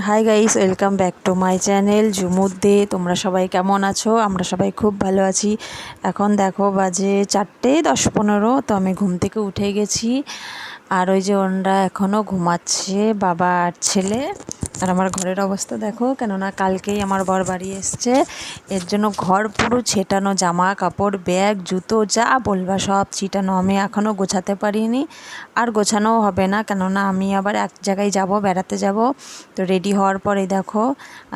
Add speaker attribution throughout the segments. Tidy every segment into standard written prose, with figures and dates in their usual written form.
Speaker 1: High guys, welcome back to my channel Jhumur De. তোমরা সবাই কেমন আছো? আমরা সবাই খুব ভালো আছি। এখন দেখো বাজে 4:10-15। তো আমি ঘুম থেকে উঠে গেছি, আর ওই যে ওনরা এখনও ঘুমাচ্ছে, বাবা আর ছেলে। আর আমার ঘরের অবস্থা দেখো, কেননা কালকেই আমার বর বাড়ি এসছে। এর জন্য ঘর পুরো ছেটানো, জামা কাপড় ব্যাগ জুতো যা বলবা সব ছিটানো। আমি এখনও গোছাতে পারিনি, আর গোছানোও হবে না, কেননা আমি আবার এক জায়গায় যাব, বেড়াতে যাব। তো রেডি হওয়ার পরে দেখো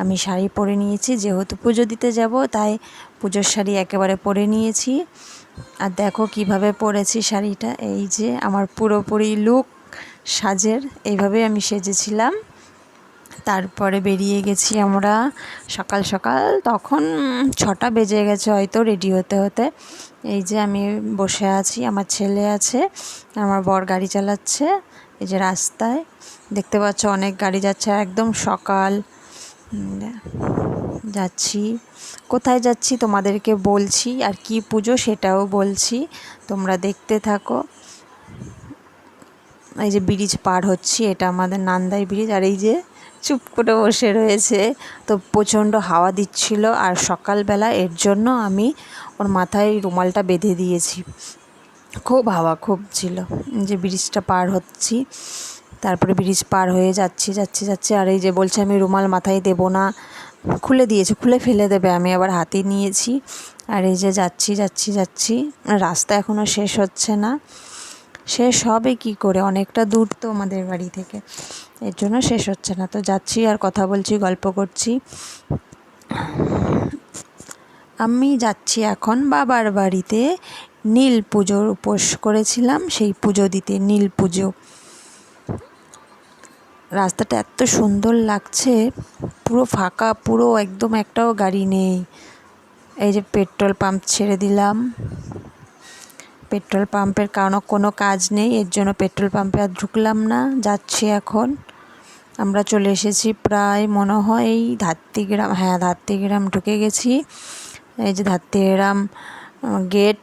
Speaker 1: আমি শাড়ি পরে নিয়েছি, যেহেতু পুজো দিতে যাব তাই পুজোর শাড়ি একেবারে পরে নিয়েছি। আর দেখো কিভাবে পরেছি শাড়িটা, এই যে আমার পুরোপুরি লুক সাজের, এইভাবে আমি সেজেছিলাম। তারপরে বেরিয়ে গেছি আমরা সকাল সকাল, তখন 6টা বেজে গেছে হয়তো রেডি হতে হতে। এই যে আমি বসে আছি, আমার ছেলে আছে, আমার বর গাড়ি চালাচ্ছে। এই যে রাস্তায় দেখতে পাচ্ছ অনেক গাড়ি যাচ্ছে, একদম সকাল। যাচ্ছি, কোথায় যাচ্ছি তোমাদেরকে বলছি, আর কি পুজো সেটাও বলছি, তোমরা দেখতে থাকো। এই যে ব্রিজ পার হচ্ছি, এটা আমাদের নান্দাই ব্রিজ। আর এই যে চুপ করে বসে রয়েছে, তো প্রচণ্ড হাওয়া দিচ্ছিল, আর সকালবেলা এর জন্য আমি ওর মাথায় রুমালটা বেঁধে দিয়েছি, খুব হাওয়া খুব ছিল। যে ব্রিজটা পার হচ্ছি, তারপরে ব্রিজ পার হয়ে যাচ্ছি যাচ্ছি যাচ্ছি, আর এই যে বলছে আমি রুমাল মাথায় দেবো না, খুলে দিয়েছে, খুলে ফেলে দেবে, আমি আবার হাতে নিয়েছি। আর এই যে যাচ্ছি যাচ্ছি যাচ্ছি, রাস্তা এখনও শেষ হচ্ছে না। শেষ হবে কি করে, অনেকটা দূর তো আমাদের বাড়ি থেকে, এর জন্য শেষ হচ্ছে না। তো যাচ্ছি আর কথা বলছি, গল্প করছি। আমি যাচ্ছি এখন বাবার বাড়িতে, নীল পুজোর উপোস করেছিলাম, সেই পুজো দিতে, নীল পুজো। রাস্তাটা এত সুন্দর লাগছে, পুরো ফাঁকা, পুরো একদম একটাও গাড়ি নেই। এই যে পেট্রোল পাম্প ছেড়ে দিলাম, পেট্রোল পাম্পের কোনো কাজ নেই, এর জন্য পেট্রোল পাম্পে আর ঢুকলাম না। যাচ্ছি এখন, আমরা চলে এসেছি প্রায় মনে হয় এই ধাত্রীগ্রাম, হ্যাঁ ধাত্রীগ্রাম ঢুকে গেছি। এই যে ধাত্রীগ্রাম গেট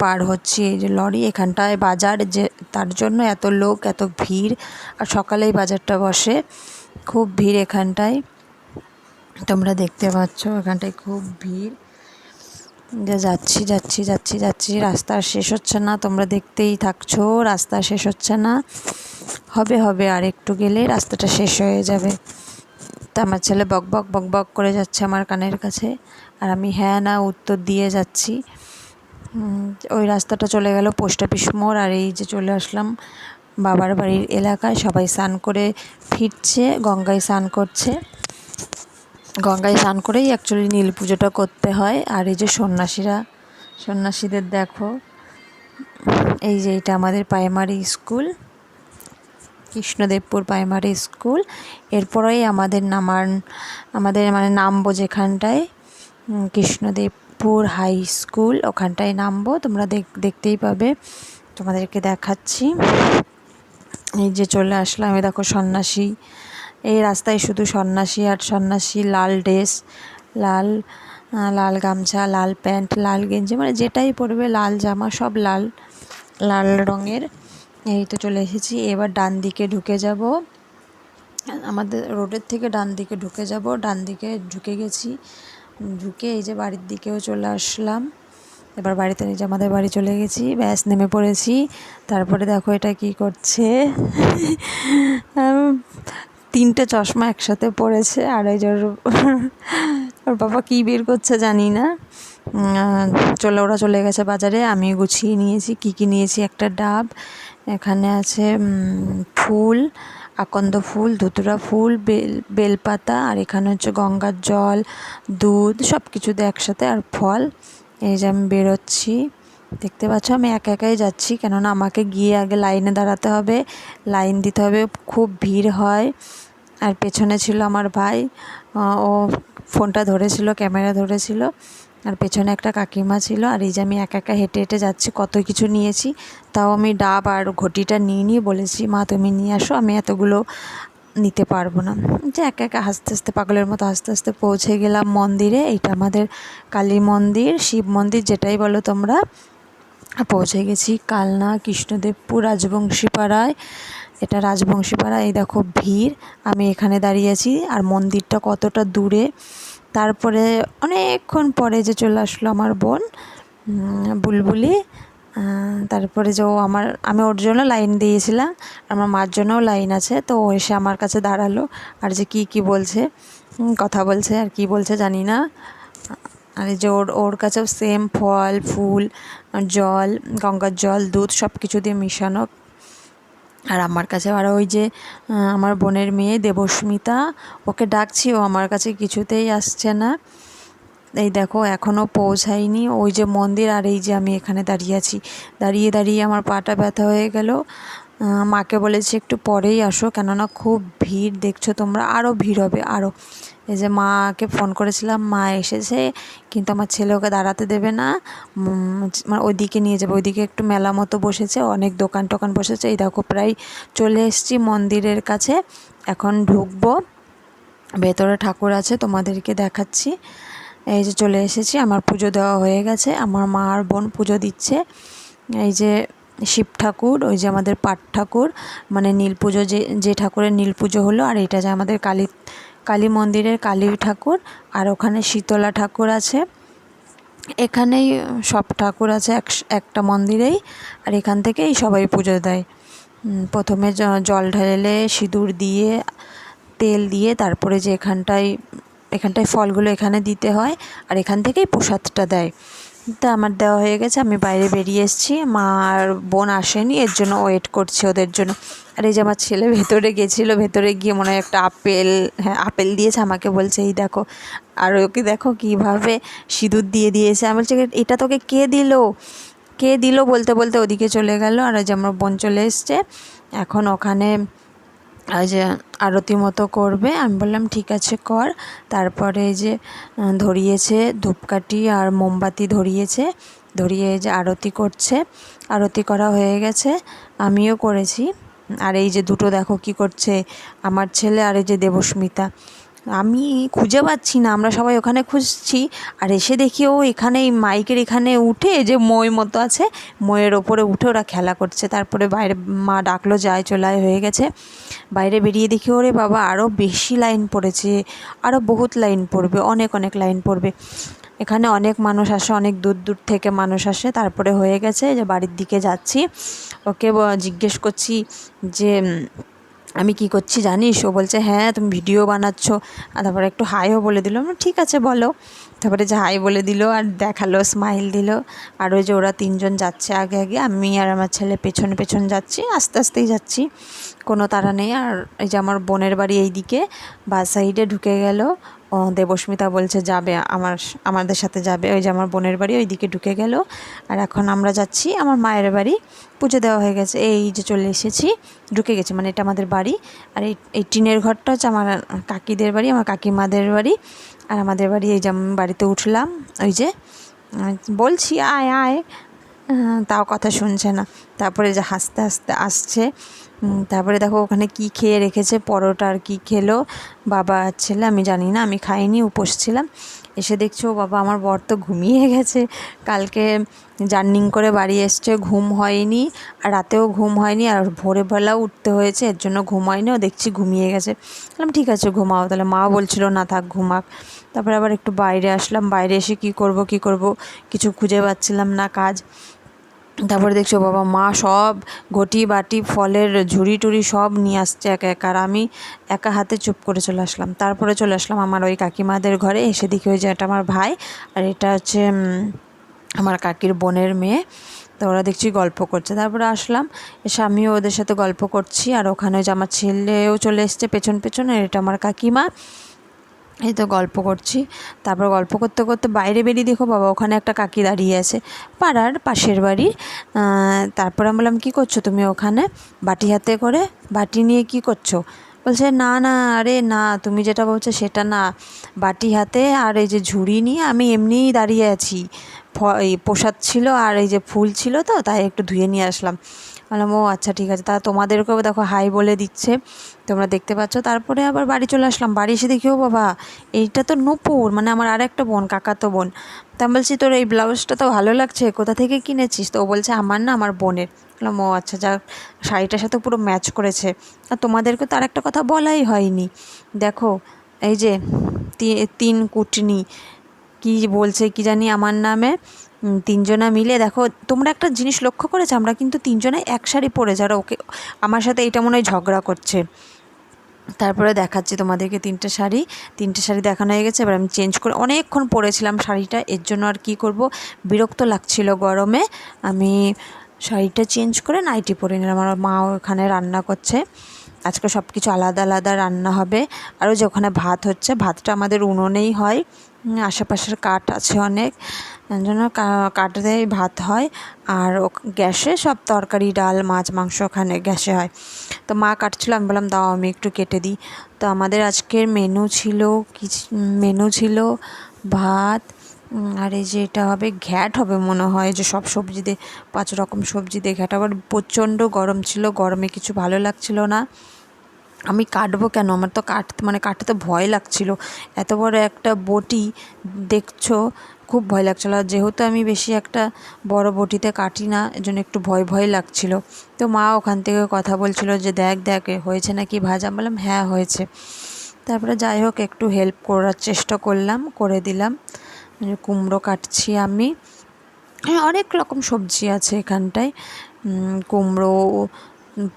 Speaker 1: পার হচ্ছি, এই যে লরি, এখানটায় বাজার, যে তার জন্য এত লোক, এত ভিড়। আর সকালেই বাজারটা বসে, খুব ভিড় এখানটায়, তোমরা দেখতে পাচ্ছ এখানটায় খুব ভিড়। যে যাচ্ছি যাচ্ছি যাচ্ছি যাচ্ছি, রাস্তা শেষ হচ্ছে না, তোমরা দেখতেই থাকছো, রাস্তা শেষ হচ্ছে না। হবে হবে, আর একটু গেলে রাস্তাটা শেষ হয়ে যাবে। তা আমার ছেলে বক বক বক বক করে যাচ্ছে আমার কানের কাছে, আর আমি হ্যাঁ না উত্তর দিয়ে যাচ্ছি। ওই রাস্তাটা চলে গেল পোস্ট অফিস মোড়, আর এই যে চলে আসলাম বাবার বাড়ির এলাকায়। সবাই স্নান করে ফিরছে, গঙ্গায় স্নান করছে, গঙ্গায় স্নান করেই অ্যাকচুয়ালি নীল পুজোটা করতে হয়। আর এই যে সন্ন্যাসীদের দেখো, এই যে এটা আমাদের primary school, Krishnadevpur primary school. এরপরেই আমাদের মানে নামবো যেখানটায়, কৃষ্ণদেবপুর হাই স্কুল, ওখানটায় নামবো। তোমরা দেখতেই পাবে, তোমাদেরকে দেখাচ্ছি। এই যে চলে আসলাম, আমি দেখো সন্ন্যাসী, এই রাস্তায় শুধু সন্ন্যাসী আর সন্ন্যাসী, লাল ড্রেস, লাল লাল গামছা, লাল প্যান্ট, লাল গেঞ্জি, মানে যেটাই পরবে, লাল জামা, সব লাল লাল রঙের। এই তো চলে এসেছি, এবার ডান দিকে ঢুকে যাব, আমাদের রোডের থেকে ডান দিকে ঢুকে যাব। ডান দিকে ঢুকে গেছি, ঢুকে এই যে বাড়ির দিকেও চলে আসলাম। এবার বাড়িতে নিয়ে যে আমাদের বাড়ি চলে গেছি, ব্যাস নেমে পড়েছি। তারপরে দেখো এটা কি করছে, 3টে চশমা একসাথে পড়েছে, আর ওই যে ওর বাবা কী বের করছে জানি না। ওরা চলে গেছে বাজারে, আমি গুছিয়ে নিয়েছি। কী নিয়েছি, একটা ডাব, এখানে আছে ফুল, আকন্দ ফুল, ধুতুরা ফুল, বেলপাতা, আর এখানে হচ্ছে গঙ্গার জল, দুধ, সব কিছু দিয়ে একসাথে, আর ফল। এই যে আমি বেরোচ্ছি, দেখতে পাচ্ছ আমি একা একাই যাচ্ছি, কেননা আমাকে গিয়ে আগে লাইনে দাঁড়াতে হবে, লাইন দিতে হবে, খুব ভিড় হয়। আর পেছনে ছিল আমার ভাই, ও ফোনটা ধরেছিল, ক্যামেরা ধরেছিল, আর পেছনে একটা কাকিমা ছিল। আর এই যে আমি একা একা হেঁটে হেঁটে যাচ্ছি, কত কিছু নিয়েছি, তাও আমি ডাব আর ঘটিটা নিয়ে বলেছি, মা তুমি নিয়ে আসো, আমি এতগুলো নিতে পারবো না। যে একা একা হাসতে হাসতে, পাগলের মতো হাসতে হাসতে পৌঁছে গেলাম মন্দিরে। এইটা আমাদের কালী মন্দির, শিব মন্দির, যেটাই বলো তোমরা। পৌঁছে গেছি কালনা কৃষ্ণদেবপুর রাজবংশী পাড়ায়। এটা রাজবংশীপাড়া। এই দেখো ভিড়, আমি এখানে দাঁড়িয়ে আছি আর মন্দিরটা কতটা দূরে। তারপরে অনেকক্ষণ পরে যে চলে আসলো আমার বোন বুলবুলি। তারপরে যে আমি ওর জন্য লাইন দিয়েছিলাম, আমার মার জন্যও লাইন আছে, তো ও এসে আমার কাছে দাঁড়ালো আর যে কি বলছে, কথা বলছে আর কি বলছে জানি না। আর এই যে ওর কাছেও সেম ফল ফুল জল, গঙ্গার জল, দুধ সব কিছু দিয়ে মিশানো। আর আমার কাছে আরও ওই যে আমার বোনের মেয়ে দেবস্মিতা, ওকে ডাকছি, ও আমার কাছে কিছুতেই আসছে না। এই দেখো এখনও পৌঁছায়নি ওই যে মন্দির, আর এই যে আমি এখানে দাঁড়িয়ে আছি। দাঁড়িয়ে দাঁড়িয়ে আমার পাটা ব্যথা হয়ে গেল। মাকে বলেছি একটু পরেই আসো, কেননা খুব ভিড়, দেখছো তোমরা, আরও ভিড় হবে আরও। এই যে মাকে ফোন করেছিলাম, মা এসেছে, কিন্তু আমার ছেলে ওকে দাঁড়াতে দেবে না, মানে ওইদিকে নিয়ে যাবে, ওইদিকে একটু মেলা মতো বসেছে, অনেক দোকান টোকান বসেছে। এই দেখো প্রায় চলে এসেছি মন্দিরের কাছে, এখন ঢুকবো। ভেতরে ঠাকুর আছে, তোমাদেরকে দেখাচ্ছি। এই যে চলে এসেছি, আমার পুজো দেওয়া হয়ে গেছে, আমার মা আর বোন পুজো দিচ্ছে। এই যে শিব ঠাকুর, ওই যে আমাদের পাট ঠাকুর, মানে নীল পুজো, যে ঠাকুরের নীল পুজো হলো। আর এটা যে আমাদের কালী মন্দিরের কালী ঠাকুর, আর ওখানে শীতলা ঠাকুর আছে। এখানেই সব ঠাকুর আছে একটা মন্দিরেই, আর এখান থেকেই সবাই পুজো দেয়। প্রথমে জল ঢালে, সিঁদুর দিয়ে, তেল দিয়ে, তারপরে যে এখানটায় ফলগুলো এখানে দিতে হয়, আর এখান থেকেই প্রসাদটা দেয়। তা আমার দেওয়া হয়ে গেছে, আমি বাইরে বেরিয়ে এসেছি, মা আর বোন আসেনি, এর জন্য ওয়েট করছি ওদের জন্য। আর এই যে আমার ছেলে ভেতরে গেছিলো, ভেতরে গিয়ে মনে হয় একটা আপেল দিয়েছে, আমাকে বলছে এই দেখো, আর ওকে দেখো কীভাবে সিঁদুর দিয়ে দিয়েছে। আমি বলছি এটা তোকে কে দিল বলতে বলতে ওদিকে চলে গেল। আর ওই যে আমার বোন চলে এসছে, এখন ওখানে ওই যে আরতি মতো করবে। আমি বললাম ঠিক আছে কর। তারপরে এই যে ধরিয়েছে ধূপকাঠি আর মোমবাতি ধরিয়ে যে আরতি করছে, আরতি করা হয়ে গেছে, আমিও করেছি। আর এই যে দুটো দেখো কি করছে আমার ছেলে আর এই যে দেবস্মিতা, আমি খুঁজে পাচ্ছি না, আমরা সবাই ওখানে খুঁজছি, আর এসে দেখি ও এখানে এই মাইকের এখানে উঠে, যে মই মতো আছে, মইয়ের ওপরে উঠে ওরা খেলা করছে। তারপরে বাইরে মা ডাকলো, চলে আয়, হয়ে গেছে। বাইরে বেরিয়ে দেখি ওরে বাবা, আরও বেশি লাইন পড়েছে, আরও বহুত লাইন পড়বে, অনেক লাইন পড়বে। এখানে অনেক মানুষ আসে, অনেক দূর দূর থেকে মানুষ আসে। তারপরে হয়ে গেছে, যে বাড়ির দিকে যাচ্ছি, ওকে জিজ্ঞেস করছি যে আমি কি করছি জানিস? ও বলছে হ্যাঁ তুমি ভিডিও বানাচ্ছ। আর তারপরে একটু হাইও বলে দিল, ঠিক আছে বলো। তারপরে যে হাই বলে দিল আর দেখালো, স্মাইল দিল। আর ওই যে ওরা তিনজন যাচ্ছে আগে আগে, আমি আর আমার ছেলে পেছন যাচ্ছি, আস্তে আস্তেই যাচ্ছি, কোনো তাড়া নেই। আর এই যে আমার বোনের বাড়ি এই দিকে বাস সাইডে ঢুকে গেল। ও দেবস্মিতা বলছে যাবে, আমাদের সাথে যাবে। ওই যে আমার বোনের বাড়ি ওই দিকে ঢুকে গেল। আর এখন আমরা যাচ্ছি আমার মায়ের বাড়ি, পুজো দেওয়া হয়ে গেছে, এই যে চলে এসেছি, ঢুকে গেছি, মানে এটা আমাদের বাড়ি। আর এই টিনের ঘরটা হচ্ছে আমার কাকিদের বাড়ি, আমার কাকিমাদের বাড়ি। আর আমাদের বাড়ি, এই যে আমি বাড়িতে উঠলাম, ওই যে বলছি আয় আয়, তাও কথা শুনছে না। তারপরে যে হাসতে হাসতে আসছে। তারপরে দেখো ওখানে কি খেয়ে রেখেছে, পরোটা আর কি খেলো বাবা আর ছেলে, আমি জানি না, আমি খাইনি, উপোস ছিলাম। এসে দেখছো বাবা আমার বর তো ঘুমিয়ে গেছে, কালকে জার্নিং করে বাড়ি এসছে, ঘুম হয়নি, আর রাতেও ঘুম হয়নি, আর ভোরবেলাও উঠতে হয়েছে, এর জন্য ঘুম হয়নি, ও দেখছি ঘুমিয়ে গেছে। বললাম ঠিক আছে ঘুমাও তাহলে, মাও বলছিল না থাক ঘুমাক। তারপরে আবার একটু বাইরে আসলাম, বাইরে এসে কি করব কিছু খুঁজে পাচ্ছিলাম না কাজ। তারপরে দেখছো বাবা মা সব ঘটি বাটি ফলের ঝুড়ি টুড়ি সব নিয়ে আসছে একা একা, আর আমি একা হাতে চুপ করে চলে আসলাম। তারপরে চলে আসলাম আমার ওই কাকিমাদের ঘরে, এসে দেখি ওই যে এটা আমার ভাই, আর এটা হচ্ছে আমার কাকির বোনের মেয়ে। তো ওরা দেখছি গল্প করছে। তারপরে আসলাম, এসে আমিও ওদের সাথে গল্প করছি, আর ওখানে যে আমার ছেলেও চলে এসছে পেছন, আর এটা আমার কাকিমা। এই তো গল্প করছি। তারপর গল্প করতে করতে বাইরে বেরিয়ে দেখো বাবা ওখানে একটা কাকি দাঁড়িয়ে আছে, পাড়ার পাশের বাড়ির। তারপর আমি বললাম কী করছো তুমি ওখানে, বাটি হাতে করে, বাটি নিয়ে কি করছো? বলছে না আরে না, তুমি যেটা বলছো সেটা না, বাটি হাতে আর এই যে ঝুড়ি নিয়ে আমি এমনিই দাঁড়িয়ে আছি, এই প্রসাদ ছিল আর এই যে ফুল ছিল, তো তাই একটু ধুয়ে নিয়ে আসলাম। বললাম ও আচ্ছা ঠিক আছে, তা তোমাদেরকেও দেখো হাই বলে দিচ্ছে, তোমরা দেখতে পাচ্ছ। তারপরে আবার বাড়ি চলে আসলাম, বাড়ি এসে দেখি ও বাবা এইটা তো নূপুর, মানে আমার আর একটা বোন, কাকাতো বোন। তা আমি বলছি তোর এই ব্লাউজটা তো ভালো লাগছে, কোথা থেকে কিনেছিস? তো ও বলছে আমার না, আমার বোনের। বললাম ও আচ্ছা, যাক শাড়িটার সাথে পুরো ম্যাচ করেছে। আর তোমাদেরকে তো আর একটা কথা বলাই হয়নি, দেখো এই যে তিন কুটনি কি বলছে কি জানি আমার নামে, তিনজনা মিলে দেখো, তোমরা একটা জিনিস লক্ষ্য করেছো, আমরা কিন্তু তিনজনে এক শাড়ি পরে, যারা ওকে আমার সাথে এটা মনে হয় ঝগড়া করছে। তারপরে দেখাচ্ছি তোমাদেরকে তিনটে শাড়ি দেখানো হয়ে গেছে। এবার আমি চেঞ্জ করে অনেকক্ষণ পরেছিলাম শাড়িটা, এর জন্য আর কি করব, বিরক্ত লাগছিল গরমে, আমি শাড়িটা চেঞ্জ করে নাইটি পরে নিলাম। আমার মা ওখানে রান্না করছে, আজকে সব কিছু আলাদা আলাদা রান্না হবে। আরও যে ওখানে ভাত হচ্ছে, ভাতটা আমাদের উনুনেই হয়, আশেপাশের কাঠ আছে অনেক, তার জন্য কাঠেই ভাত হয়। আর গ্যাসে সব তরকারি ডাল মাছ মাংস ওখানে গ্যাসে হয়। তো মা কাটছিল, আমি বললাম দাও আমি একটু কেটে দিই। তো আমাদের আজকের মেনু ছিল ভাত, আর এই যে এটা হবে ঘ্যাট হবে মনে হয়, যে সব সবজি দিয়ে 5 রকম সবজি দিয়ে ঘ্যাট। আবার প্রচণ্ড গরম ছিল, গরমে কিছু ভালো লাগছিল না। আমি কাটবো কেন, আমার তো কাটতে ভয় লাগছিল, এত বড় একটা বটি দেখছো, খুব ভয় লাগছিল। আর যেহেতু আমি বেশি একটা বড় বটিতে কাটি না, এজন্য একটু ভয় ভয় লাগছিল। তো মা ওখান থেকে কথা বলছিল যে দেখ দেখ হয়েছে নাকি ভাজা, বললাম হ্যাঁ হয়েছে। তারপরে যাই হোক একটু হেল্প করার চেষ্টা করলাম, করে দিলাম। কুমড়ো কাটছি আমি, হ্যাঁ অনেক রকম সবজি আছে এখানটায়, কুমড়ো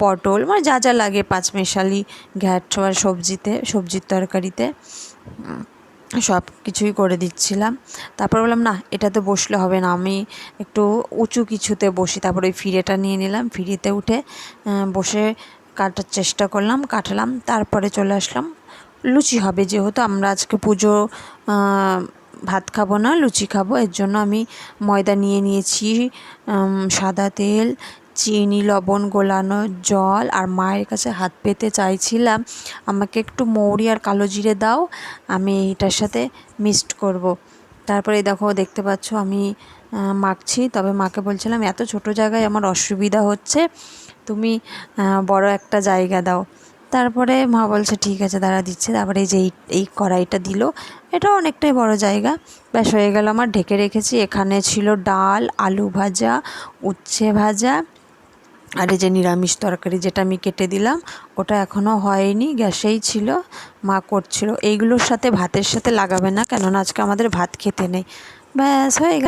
Speaker 1: পটল, মানে যা যা লাগে পাঁচমেশালি ঘ্যাট সবজির তরকারিতে সব কিছুই করে দিচ্ছিলাম। তারপর বললাম না এটাতে বসলে হবে না, আমি একটু উঁচু কিছুতে বসি। তারপর ওই ফিরেটা নিয়ে নিলাম, ফিরেতে উঠে বসে কাটার চেষ্টা করলাম, কাটলাম। তারপরে চলে আসলাম, লুচি হবে যেহেতু আমরা আজকে পুজো, ভাত খাবো না, লুচি খাবো, এর জন্য আমি ময়দা নিয়ে নিয়েছি, সাদা তেল, চিনি, লবণ, গোলানো জল। আর মায়ের কাছে হাত পেতে চাইছিলাম আমাকে একটু মৌরি আর কালো জিরে দাও, আমি এটার সাথে মিক্সড করব। তারপরে দেখো দেখতে পাচ্ছ আমি মাখছি, তবে মাকে বলছিলাম এত ছোট জায়গায় আমার অসুবিধা হচ্ছে, তুমি বড় একটা জায়গা দাও। তারপরে মা বলছে ঠিক আছে দাঁড়া দিচ্ছে। তারপরে এই যে এই কড়াইটা দিল, এটাও অনেকটাই বড় জায়গা, ব্যাস হয়ে গেল আমার। ঢেকে রেখেছি, এখানে ছিল ডাল, আলু ভাজা, উচ্ছে ভাজা, আর এই যে নিরামিষ তরকারি যেটা আমি কেটে দিলাম, ওটা এখনও হয়নি, গ্যাসেই ছিল, মা করছিল। এইগুলোর সাথে ভাতের সাথে লাগাবে না, কেননা আজকে আমাদের ভাত খেতে নেই। ব্যাস হয়ে গেছে।